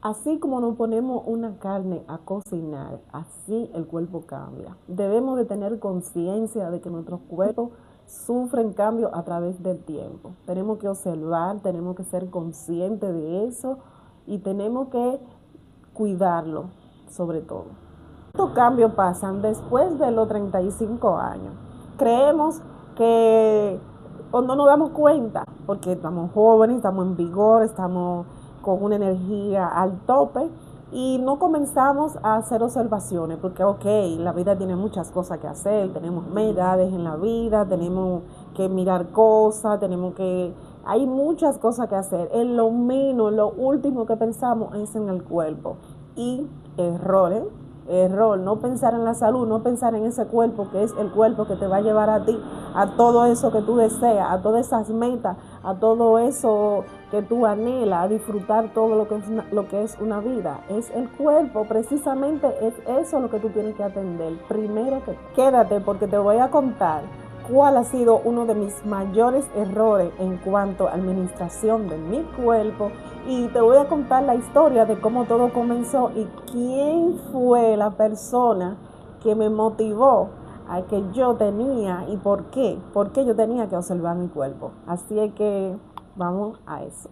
Así como nos ponemos una carne a cocinar, así el cuerpo cambia. Debemos de tener conciencia de que nuestros cuerpos sufren cambios a través del tiempo. Tenemos que observar, tenemos que ser conscientes de eso y tenemos que cuidarlo sobre todo. Estos cambios pasan después de los 35 años. Creemos que o no nos damos cuenta porque estamos jóvenes, estamos en vigor, estamos con una energía al tope y no comenzamos a hacer observaciones porque ok, la vida tiene muchas cosas que hacer, tenemos edades en la vida, tenemos que mirar cosas, tenemos que hay muchas cosas que hacer. En lo menos, lo último que pensamos es en el cuerpo. Y errores, error, no pensar en la salud, no pensar en ese cuerpo que es el cuerpo que te va a llevar a ti, a todo eso que tú deseas, a todas esas metas, a todo eso que tú anhelas, a disfrutar todo lo que es una vida. Es el cuerpo, precisamente es eso lo que tú tienes que atender. Primero que quédate porque te voy a contar cuál ha sido uno de mis mayores errores en cuanto a administración de mi cuerpo y te voy a contar la historia de cómo todo comenzó y quién fue la persona que me motivó a que yo tenía y por qué yo tenía que observar mi cuerpo. Así es que vamos a eso.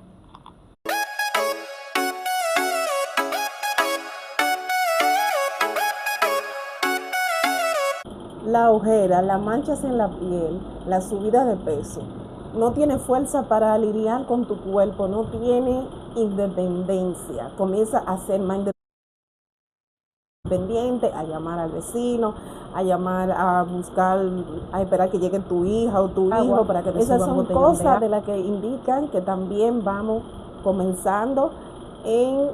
La ojera, las manchas en la piel, la subida de peso. No tiene fuerza para lidiar con tu cuerpo, no tiene independencia. Comienza a ser más independiente, a llamar al vecino, a llamar a buscar, a esperar que llegue tu hija o tu hijo para que te esas son cosas de las que indican que también vamos comenzando en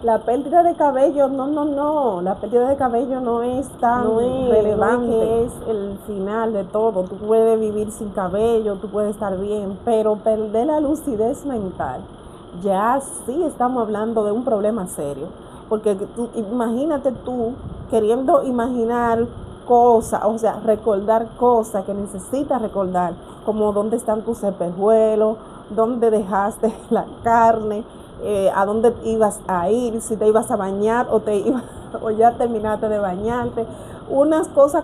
la pérdida de cabello. No, la pérdida de cabello no es tan relevante, no es que es el final de todo. Tú puedes vivir sin cabello, tú puedes estar bien, pero perder la lucidez mental, ya sí estamos hablando de un problema serio, porque imagínate tú queriendo imaginar cosas, o sea, recordar cosas que necesitas recordar, como dónde están tus espejuelos, dónde dejaste la carne, a dónde ibas a ir, si te ibas a bañar o ya terminaste de bañarte. Unas cosas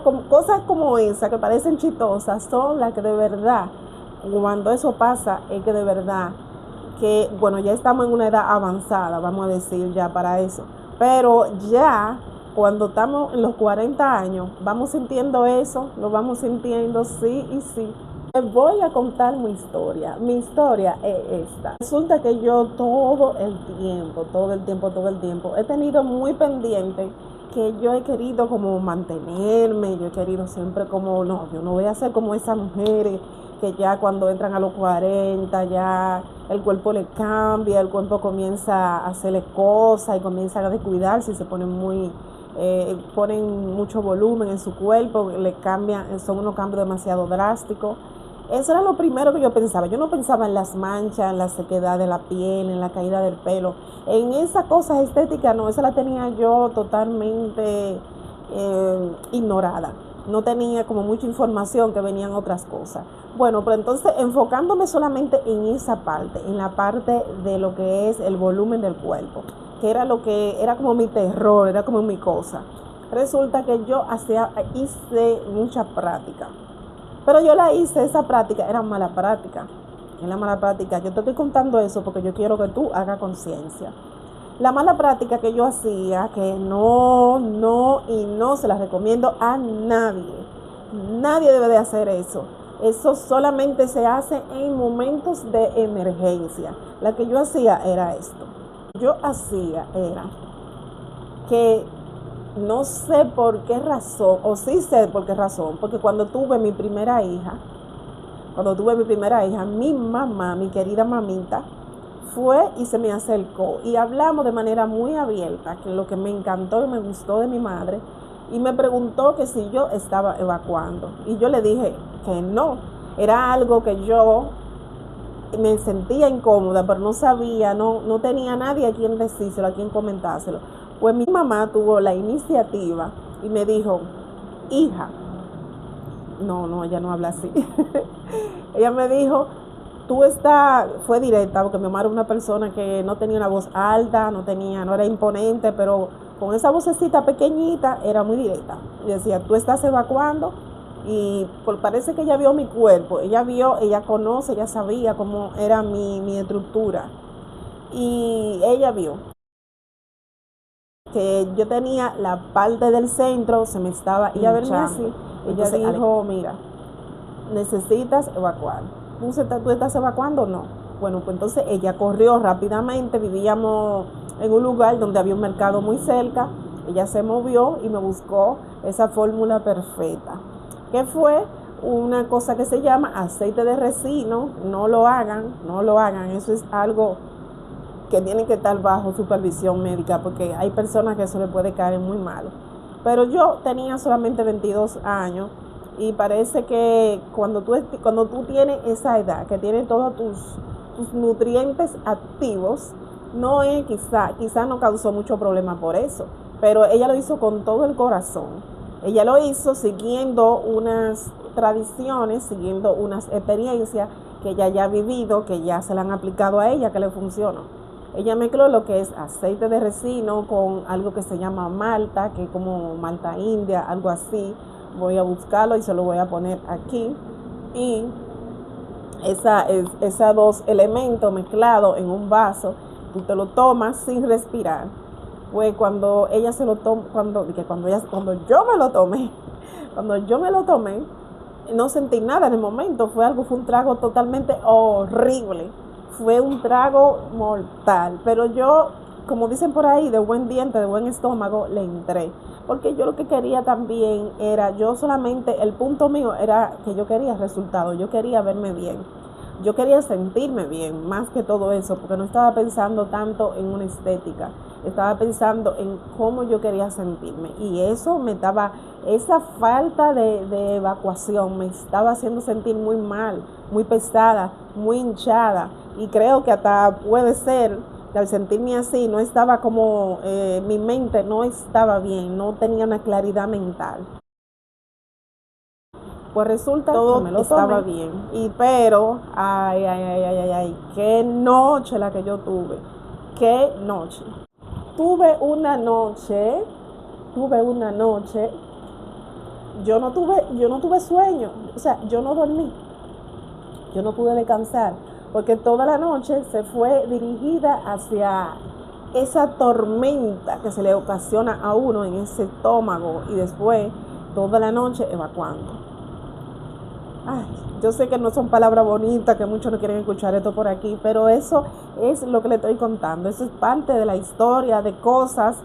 como esas que parecen chistosas son las que de verdad, cuando eso pasa, es que de verdad que, bueno, ya estamos en una edad avanzada, vamos a decir ya para eso, pero ya cuando estamos en los 40 años, vamos sintiendo eso, lo vamos sintiendo sí y sí. Les voy a contar mi historia. Mi historia es esta. Resulta que yo todo el tiempo, he tenido muy pendiente que yo he querido como mantenerme, yo he querido siempre como, no, yo no voy a ser como esas mujeres que ya cuando entran a los 40 ya el cuerpo le cambia, el cuerpo comienza a hacerle cosas y comienza a descuidarse y se ponen ponen mucho volumen en su cuerpo, le cambian, son unos cambios demasiado drásticos. Eso era lo primero que yo pensaba. Yo no pensaba en las manchas, en la sequedad de la piel, en la caída del pelo. En esas cosas estéticas, no, esa la tenía yo totalmente ignorada. No tenía como mucha información que venían otras cosas. Bueno, pero entonces enfocándome solamente en esa parte, en la parte de lo que es el volumen del cuerpo, que era lo que era como mi terror, era como mi cosa. Resulta que yo hice mucha práctica. Pero yo la hice, esa práctica era mala práctica. Era mala práctica. Yo te estoy contando eso porque yo quiero que tú hagas conciencia. La mala práctica que yo hacía, que no se la recomiendo a nadie. Nadie debe de hacer eso. Eso solamente se hace en momentos de emergencia. La que yo hacía era esto. Yo hacía era que no sé por qué razón, o sí sé por qué razón, porque cuando tuve mi primera hija, mi mamá, mi querida mamita, fue y se me acercó y hablamos de manera muy abierta, que lo que me encantó y me gustó de mi madre, y me preguntó que si yo estaba evacuando. Y yo le dije que no, era algo que yo me sentía incómoda, pero no sabía, no tenía nadie a quien decírselo, a quien comentárselo. Pues mi mamá tuvo la iniciativa y me dijo, hija, no, ella no habla así. Ella me dijo, fue directa, porque mi mamá era una persona que no tenía una voz alta, no era imponente, pero con esa vocecita pequeñita era muy directa. Y decía, tú estás evacuando, y parece que ella vio mi cuerpo, ella conoce, ella sabía cómo era mi estructura. Y ella vio que yo tenía la parte del centro, se me estaba hinchando. Verme así, ella dijo, mira, necesitas evacuar. ¿Tú estás evacuando o no? Bueno, pues entonces ella corrió rápidamente, vivíamos en un lugar donde había un mercado muy cerca, ella se movió y me buscó esa fórmula perfecta, que fue una cosa que se llama aceite de resino. No lo hagan, eso es algo que tienen que estar bajo supervisión médica, porque hay personas que eso le puede caer muy mal. Pero yo tenía solamente 22 años y parece que cuando tú tienes esa edad, que tienes todos tus nutrientes activos, no es quizá no causó mucho problema por eso, pero ella lo hizo con todo el corazón. Ella lo hizo siguiendo unas tradiciones, siguiendo unas experiencias que ella ya ha vivido, que ya se le han aplicado a ella, que le funcionó. Ella mezcló lo que es aceite de resino con algo que se llama malta, que es como malta india, algo así. Voy a buscarlo y se lo voy a poner aquí. Y esos dos elementos mezclados en un vaso, tú te lo tomas sin respirar. Pues cuando ella se lo tomó, cuando yo me lo tomé, cuando yo me lo tomé, no sentí nada en el momento. Fue un trago totalmente horrible. Fue un trago mortal. Pero yo, como dicen por ahí, de buen diente, de buen estómago, le entré. Porque yo lo que quería también era, el punto mío era que yo quería resultados, yo quería verme bien. Yo quería sentirme bien, más que todo eso, porque no estaba pensando tanto en una estética, estaba pensando en cómo yo quería sentirme. Y esa falta de evacuación me estaba haciendo sentir muy mal, muy pesada, muy hinchada. Y creo que hasta puede ser que al sentirme así, no estaba mi mente no estaba bien, no tenía una claridad mental. Pues resulta todo que me lo estaba bien. Pero, qué noche la que yo tuve. Qué noche. Tuve una noche, yo no tuve sueño. O sea, yo no dormí. Yo no pude descansar. Porque toda la noche se fue dirigida hacia esa tormenta que se le ocasiona a uno en ese estómago. Y después, toda la noche evacuando. Ay, yo sé que no son palabras bonitas, que muchos no quieren escuchar esto por aquí, pero eso es lo que le estoy contando. Eso es parte de la historia, de cosas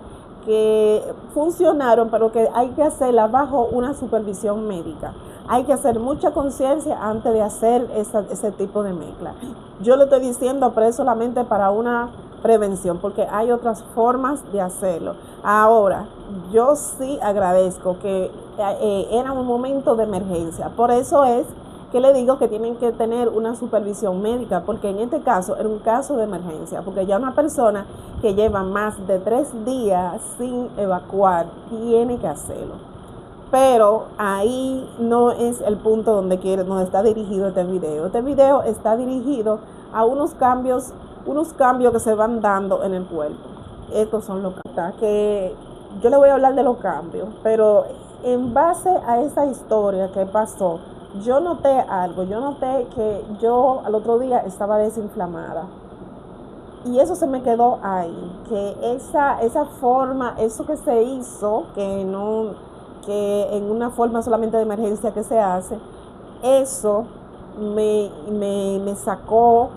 que funcionaron, pero que hay que hacerla bajo una supervisión médica. Hay que hacer mucha conciencia antes de hacer ese tipo de mezcla. Yo le estoy diciendo, pero es solamente para una prevención, porque hay otras formas de hacerlo. Ahora, yo sí agradezco que era un momento de emergencia. Por eso es que le digo que tienen que tener una supervisión médica, porque en este caso era un caso de emergencia, porque ya una persona que lleva más de 3 días sin evacuar tiene que hacerlo. Pero ahí no es el punto donde está dirigido este video. Este video está dirigido a unos cambios que se van dando en el cuerpo. Estos son los que yo le voy a hablar de los cambios, pero en base a esa historia que pasó, yo noté algo. Yo noté que yo al otro día estaba desinflamada. Y eso se me quedó ahí, que esa forma, eso que se hizo, que en una forma solamente de emergencia que se hace, eso me sacó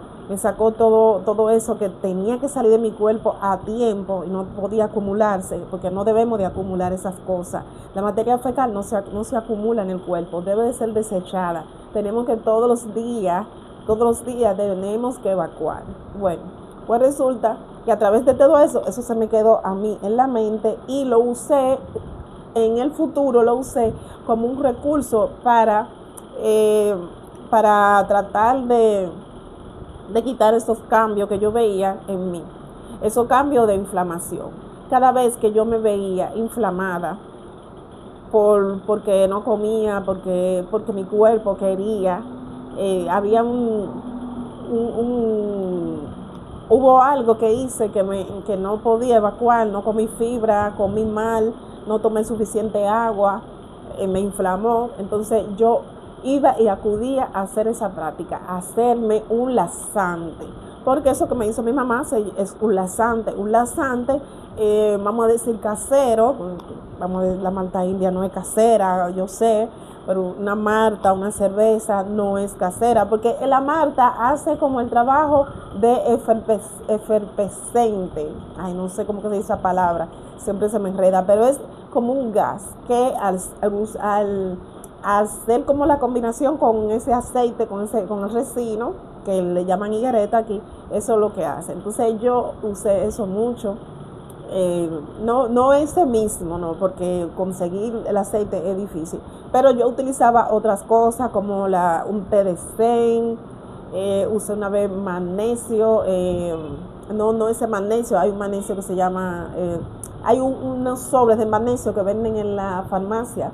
todo eso que tenía que salir de mi cuerpo a tiempo y no podía acumularse, porque no debemos de acumular esas cosas. La materia fecal no se acumula en el cuerpo, debe de ser desechada. Tenemos que todos los días tenemos que evacuar. Bueno, pues resulta que a través de todo eso se me quedó a mí en la mente y lo usé. En el futuro lo usé como un recurso para tratar de quitar esos cambios que yo veía en mí, esos cambios de inflamación. Cada vez que yo me veía inflamada porque no comía, porque mi cuerpo quería, había hubo algo que hice que no podía evacuar, no comí fibra, comí mal, no tomé suficiente agua, me inflamó. Entonces yo iba y acudía a hacer esa práctica, a hacerme un laxante. Porque eso que me hizo mi mamá es un laxante. Vamos a decir casero, vamos a decir, la malta india no es casera, yo sé, pero una malta, una cerveza no es casera, porque la malta hace como el trabajo de efervescente. Ay, no sé cómo que se dice esa palabra, siempre se me enreda, pero es como un gas que al hacer como la combinación con ese aceite, con el resino, que le llaman higuereta aquí, eso es lo que hace. Entonces yo usé eso mucho. No ese mismo, no, porque conseguir el aceite es difícil, pero yo utilizaba otras cosas como un té de zen, usé una vez magnesio, no ese magnesio, hay un magnesio que se llama, hay unos sobres de magnesio que venden en la farmacia,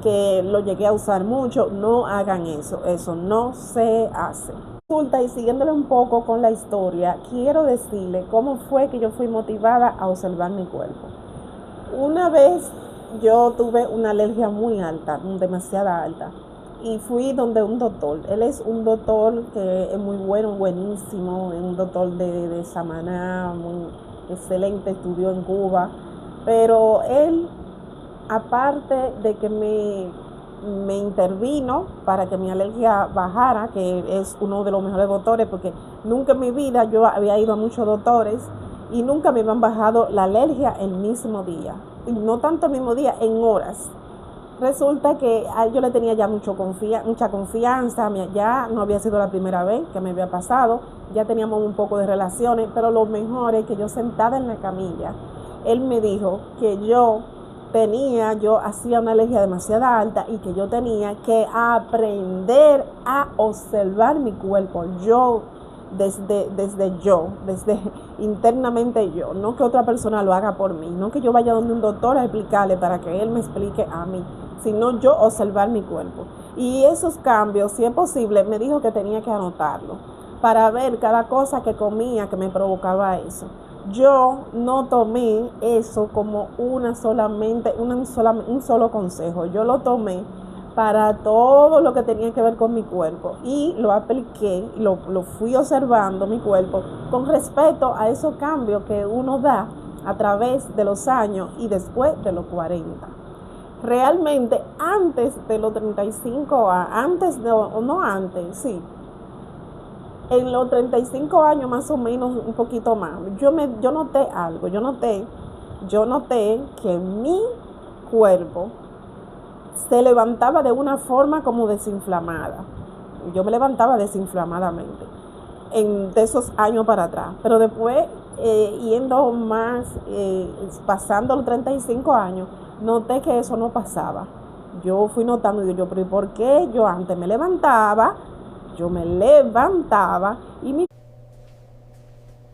que lo llegué a usar mucho. No hagan eso no se hace. Y siguiéndole un poco con la historia, quiero decirle cómo fue que yo fui motivada a observar mi cuerpo. Una vez yo tuve una alergia muy alta, demasiada alta, y fui donde un doctor. Él es un doctor que es muy bueno, buenísimo, es un doctor de Samaná, muy excelente, estudió en Cuba, pero él, aparte de que me intervino para que mi alergia bajara, que es uno de los mejores doctores, porque nunca en mi vida yo había ido a muchos doctores y nunca me habían bajado la alergia el mismo día, y no tanto el mismo día, en horas. Resulta que yo le tenía ya mucha confianza, ya no había sido la primera vez que me había pasado, ya teníamos un poco de relaciones, pero lo mejor es que yo sentada en la camilla, él me dijo que yo hacía una alergia demasiado alta y que yo tenía que aprender a observar mi cuerpo, desde internamente yo, no que otra persona lo haga por mí, no que yo vaya donde un doctor a explicarle para que él me explique a mí, sino yo observar mi cuerpo. Y esos cambios, si es posible, me dijo que tenía que anotarlo para ver cada cosa que comía que me provocaba eso. Yo no tomé eso como un solo consejo. Yo lo tomé para todo lo que tenía que ver con mi cuerpo y lo apliqué, lo fui observando mi cuerpo con respecto a esos cambios que uno da a través de los años y después de los 40. Realmente antes de los 35 años, en los 35 años más o menos, un poquito más, yo noté algo, yo noté que mi cuerpo se levantaba de una forma como desinflamada. Yo me levantaba desinflamadamente de esos años para atrás, pero después yendo más, pasando los 35 años, noté que eso no pasaba. Yo fui notando, pero ¿y por qué yo antes me levantaba y mi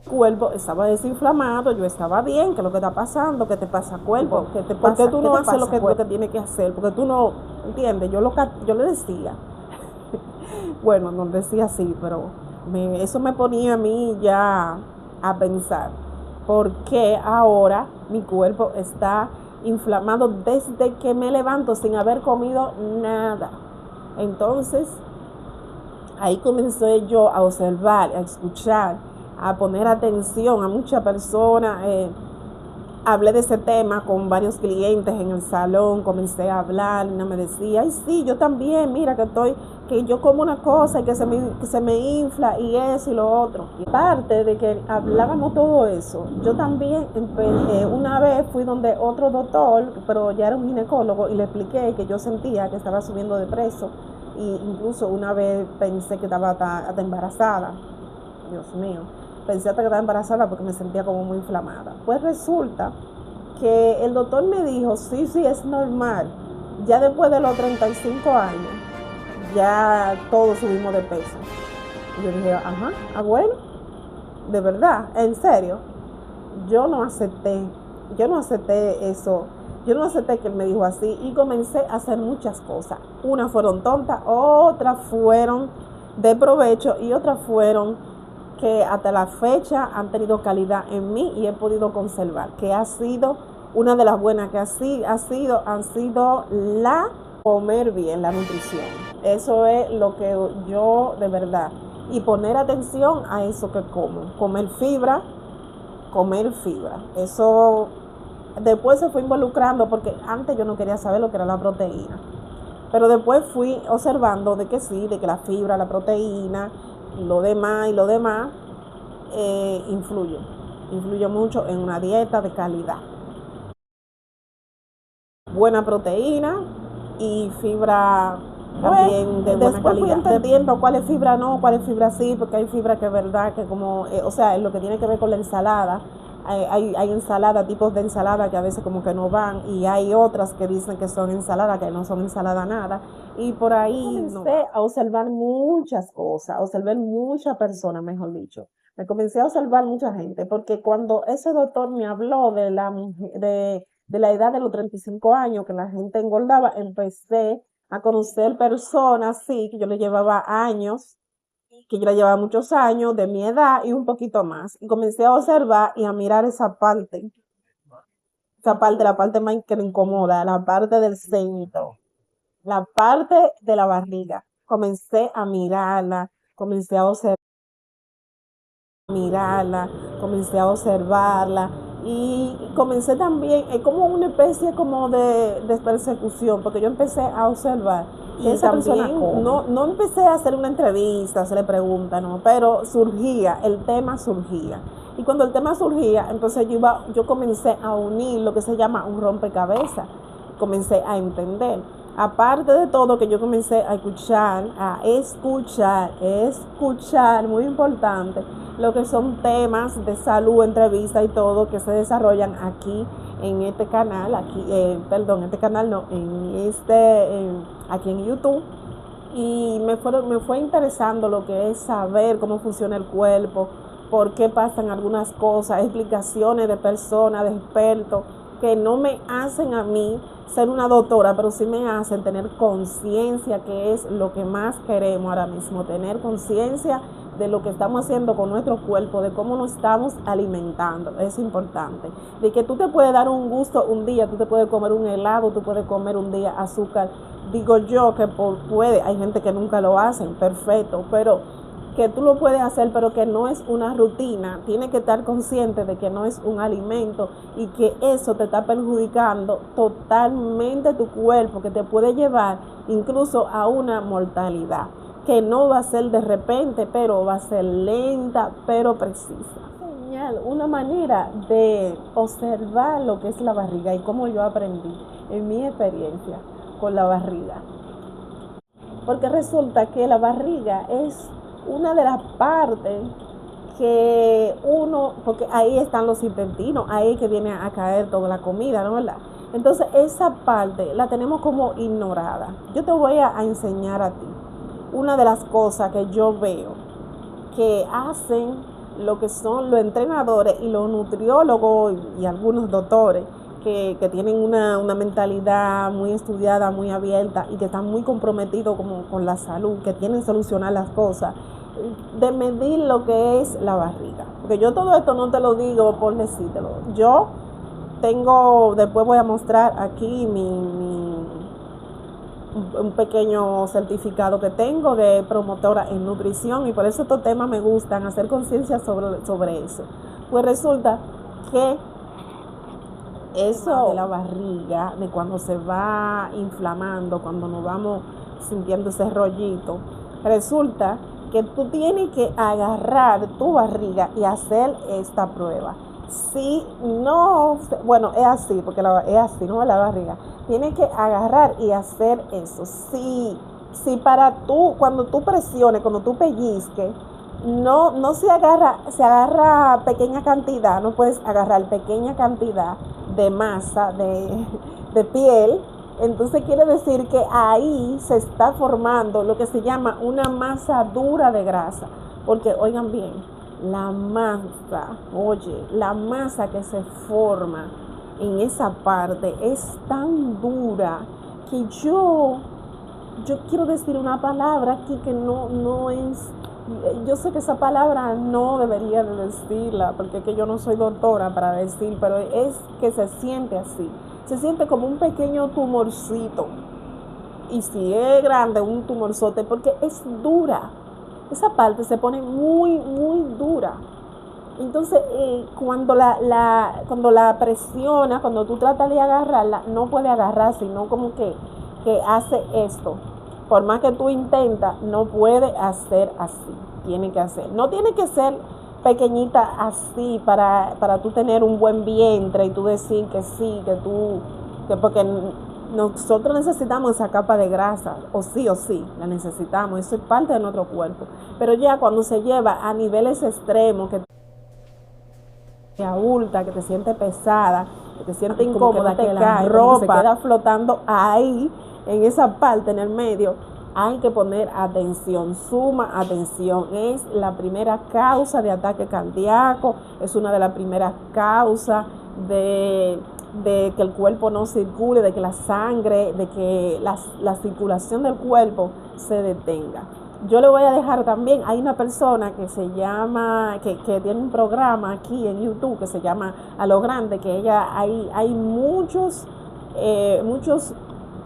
cuerpo estaba desinflamado, yo estaba bien? ¿Qué es lo que está pasando? ¿Qué te pasa, cuerpo? ¿Por qué tú no haces lo que tienes que hacer? Porque tú no entiendes. Yo le decía, bueno, no decía así, pero eso me ponía a mí ya a pensar, ¿por qué ahora mi cuerpo está inflamado desde que me levanto sin haber comido nada? Entonces ahí comencé yo a observar, a escuchar, a poner atención a muchas personas. Hablé de ese tema con varios clientes en el salón, comencé a hablar, y una me decía, ay sí, yo también, mira que yo como una cosa y que se me infla y eso y lo otro. Y aparte de que hablábamos todo eso, yo también una vez fui donde otro doctor, pero ya era un ginecólogo, y le expliqué que yo sentía que estaba subiendo de peso, y incluso una vez pensé que estaba hasta embarazada. Dios mío, pensé hasta que estaba embarazada porque me sentía como muy inflamada. Pues resulta que el doctor me dijo, sí, es normal, ya después de los 35 años, ya todos subimos de peso. Y yo dije, bueno, de verdad, en serio. Yo no acepté eso. Yo no acepté que él me dijo así, y comencé a hacer muchas cosas. Unas fueron tontas, otras fueron de provecho y otras fueron que hasta la fecha han tenido calidad en mí y he podido conservar, que ha sido una de las buenas que han sido la comer bien, la nutrición. Eso es lo que yo de verdad, y poner atención a eso que como, comer fibra. Eso después se fue involucrando porque antes yo no quería saber lo que era la proteína. Pero después fui observando de que sí, de que la fibra, la proteína, lo demás influye mucho en una dieta de calidad. Buena proteína y fibra también de buena calidad. Fui entendiendo cuál es fibra no, cuál es fibra sí, porque hay fibra que es verdad que como, o sea, en lo que tiene que ver con la ensalada, hay ensalada, tipos de ensalada que a veces como que no van, y hay otras que dicen que son ensalada, que no son ensalada nada, y por ahí comencé a observar muchas cosas, a observar muchas personas, mejor dicho. Me comencé a observar mucha gente, porque cuando ese doctor me habló de la edad de los 35 años, que la gente engordaba, empecé a conocer personas, sí, que yo le llevaba años, que yo le llevaba muchos años de mi edad y un poquito más. Y comencé a observar y a mirar la parte más que me incomoda, la parte del centro, la parte de la barriga. Comencé a comencé a comencé a observarla y comencé también, es como una especie como de persecución, porque yo empecé a observar y esa persona no empecé a hacer una entrevista, hacerle preguntas, no, pero el tema surgía. Y cuando el tema surgía, entonces yo comencé a unir lo que se llama un rompecabezas, comencé a entender. Aparte de todo, que yo comencé a escuchar, muy importante, lo que son temas de salud, entrevistas y todo que se desarrollan aquí en este canal, este canal no, aquí en YouTube. Y me fue interesando lo que es saber cómo funciona el cuerpo, por qué pasan algunas cosas, explicaciones de personas, de expertos, que no me hacen a mí ser una doctora, pero sí me hacen tener conciencia, que es lo que más queremos ahora mismo, tener conciencia de lo que estamos haciendo con nuestro cuerpo, de cómo nos estamos alimentando. Es importante. De que tú te puedes dar un gusto un día, tú te puedes comer un helado, tú puedes comer un día azúcar. Digo yo que puede, hay gente que nunca lo hacen, perfecto, pero que tú lo puedes hacer, pero que no es una rutina. Tienes que estar consciente de que no es un alimento y que eso te está perjudicando totalmente tu cuerpo, que te puede llevar incluso a una mortalidad, que no va a ser de repente, pero va a ser lenta, pero precisa. Una manera de observar lo que es la barriga y cómo yo aprendí en mi experiencia con la barriga. Porque resulta que la barriga es una de las partes que porque ahí están los intestinos, ahí que viene a caer toda la comida, ¿no? ¿Verdad? Entonces esa parte la tenemos como ignorada. Yo te voy a enseñar a ti una de las cosas que yo veo que hacen lo que son los entrenadores y los nutriólogos y algunos doctores que tienen una mentalidad muy estudiada, muy abierta y que están muy comprometidos como con la salud, que tienen solucionar las cosas, de medir lo que es la barriga. Porque yo todo esto no te lo digo por decírtelo. Yo después voy a mostrar aquí un pequeño certificado que tengo de promotora en nutrición, y por eso estos temas me gustan, hacer conciencia sobre eso. Pues resulta que eso de la barriga, de cuando se va inflamando, cuando nos vamos sintiendo ese rollito, resulta que tú tienes que agarrar tu barriga y hacer esta prueba. Si no, bueno, es así, porque es así, no es la barriga. Tienes que agarrar y hacer eso. Si cuando tú presiones, cuando tú pellizques, no se agarra pequeña cantidad, no puedes agarrar pequeña cantidad de masa, de piel. Entonces quiere decir que ahí se está formando lo que se llama una masa dura de grasa. Porque, oigan bien, la masa que se forma en esa parte es tan dura que yo yo quiero decir una palabra aquí que no es, yo sé que esa palabra no debería de decirla, porque es que yo no soy doctora para decir, pero es que se siente así, se siente como un pequeño tumorcito, y si es grande, un tumorzote, porque es dura, esa parte se pone muy, muy dura. Entonces, cuando la presiona, cuando tú tratas de agarrarla, no puede agarrar, sino como que hace esto. Por más que tú intentas, no puede hacer así. Tiene que hacer. No tiene que ser pequeñita así para tú tener un buen vientre y tú decir que sí, que porque nosotros necesitamos esa capa de grasa, o sí, la necesitamos, eso es parte de nuestro cuerpo. Pero ya cuando se lleva a niveles extremos, que te abulta, que te siente pesada, que te siente incómoda, que la ropa se queda flotando ahí, en esa parte, en el medio, hay que poner atención, suma atención. Es la primera causa de ataque cardíaco, es una de las primeras causas de que el cuerpo no circule, de que la sangre, de que la circulación del cuerpo se detenga. Yo le voy a dejar también, hay una persona que se llama, que tiene un programa aquí en YouTube que se llama A lo Grande, que hay muchos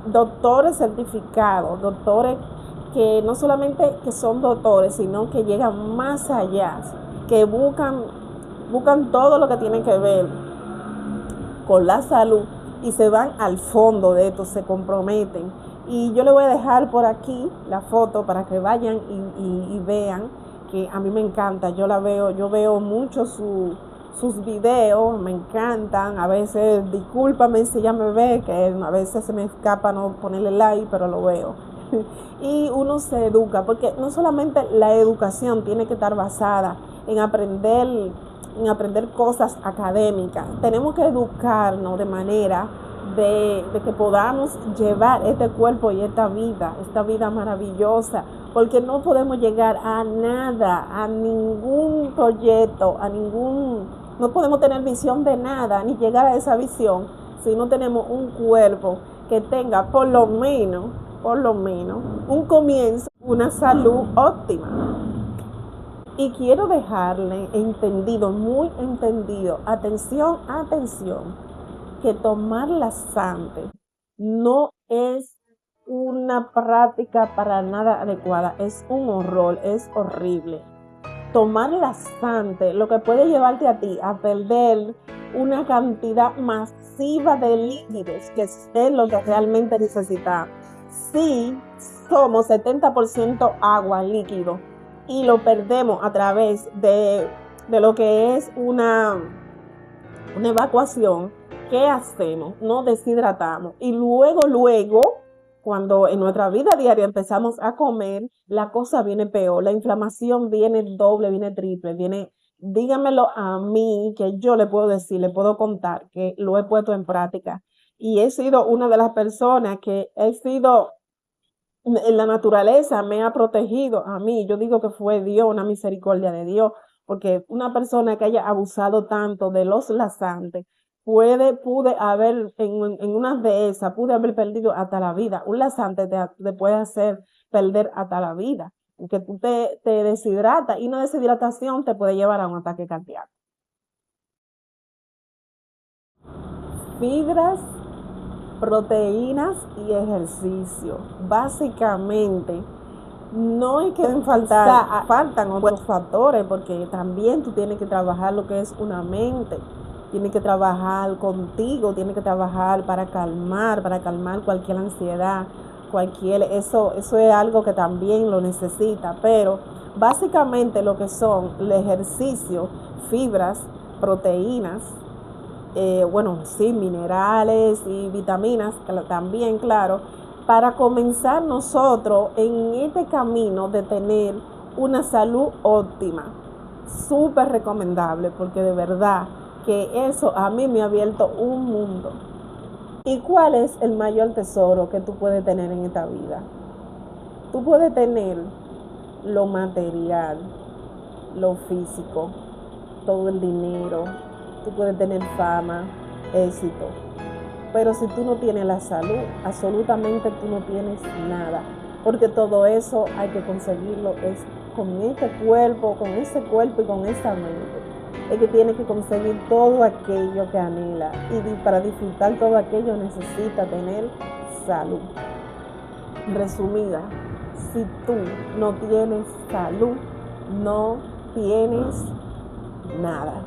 doctores certificados, doctores que no solamente que son doctores, sino que llegan más allá, que buscan todo lo que tiene que ver con la salud y se van al fondo de esto, se comprometen. Y yo le voy a dejar por aquí la foto para que vayan y vean, que a mí me encanta, yo veo mucho sus videos, me encantan. A veces, discúlpame si ya me ve, que a veces se me escapa no ponerle like, pero lo veo. Y uno se educa, porque no solamente la educación tiene que estar basada en aprender cosas académicas. Tenemos que educarnos de manera de que podamos llevar este cuerpo y esta vida maravillosa, porque no podemos llegar a nada, a ningún proyecto, no podemos tener visión de nada, ni llegar a esa visión, si no tenemos un cuerpo que tenga por lo menos, un comienzo, una salud óptima. Y quiero dejarle entendido, muy entendido, atención, que tomar laxante no es una práctica para nada adecuada, es un horror, es horrible. Tomar laxante lo que puede llevarte a ti a perder una cantidad masiva de líquidos, que es lo que realmente necesitamos. Si somos 70% agua líquido y lo perdemos a través de lo que es una evacuación, ¿qué hacemos? Nos deshidratamos y luego, cuando en nuestra vida diaria empezamos a comer, la cosa viene peor, la inflamación viene doble, viene triple, dígamelo a mí, que yo le puedo decir, le puedo contar que lo he puesto en práctica y he sido una de las personas que en la naturaleza me ha protegido a mí. Yo digo que fue Dios, una misericordia de Dios, porque una persona que haya abusado tanto de los laxantes, pude haber, en una de esas, pude haber perdido hasta la vida. Un laxante te puede hacer perder hasta la vida, porque tú te deshidratas y una deshidratación te puede llevar a un ataque cardíaco. Fibras, proteínas y ejercicio. Básicamente, no hay que faltan otros factores, porque también tú tienes que trabajar lo que es una mente. Tienes que trabajar contigo, tienes que trabajar para calmar cualquier ansiedad, eso es algo que también lo necesita, pero básicamente lo que son el ejercicio, fibras, proteínas, sí, minerales y vitaminas también, claro, para comenzar nosotros en este camino de tener una salud óptima. Súper recomendable, porque de verdad que eso a mí me ha abierto un mundo. ¿Y cuál es el mayor tesoro que tú puedes tener en esta vida? Tú puedes tener lo material, lo físico, todo el dinero, tú puedes tener fama, éxito, pero si tú no tienes la salud, absolutamente tú no tienes nada. porque todo eso hay que conseguirlo, es con este cuerpo y con esta mente. Es que tiene que conseguir todo aquello que anhela, y para disfrutar todo aquello necesita tener salud. Resumida, si tú no tienes salud, no tienes nada.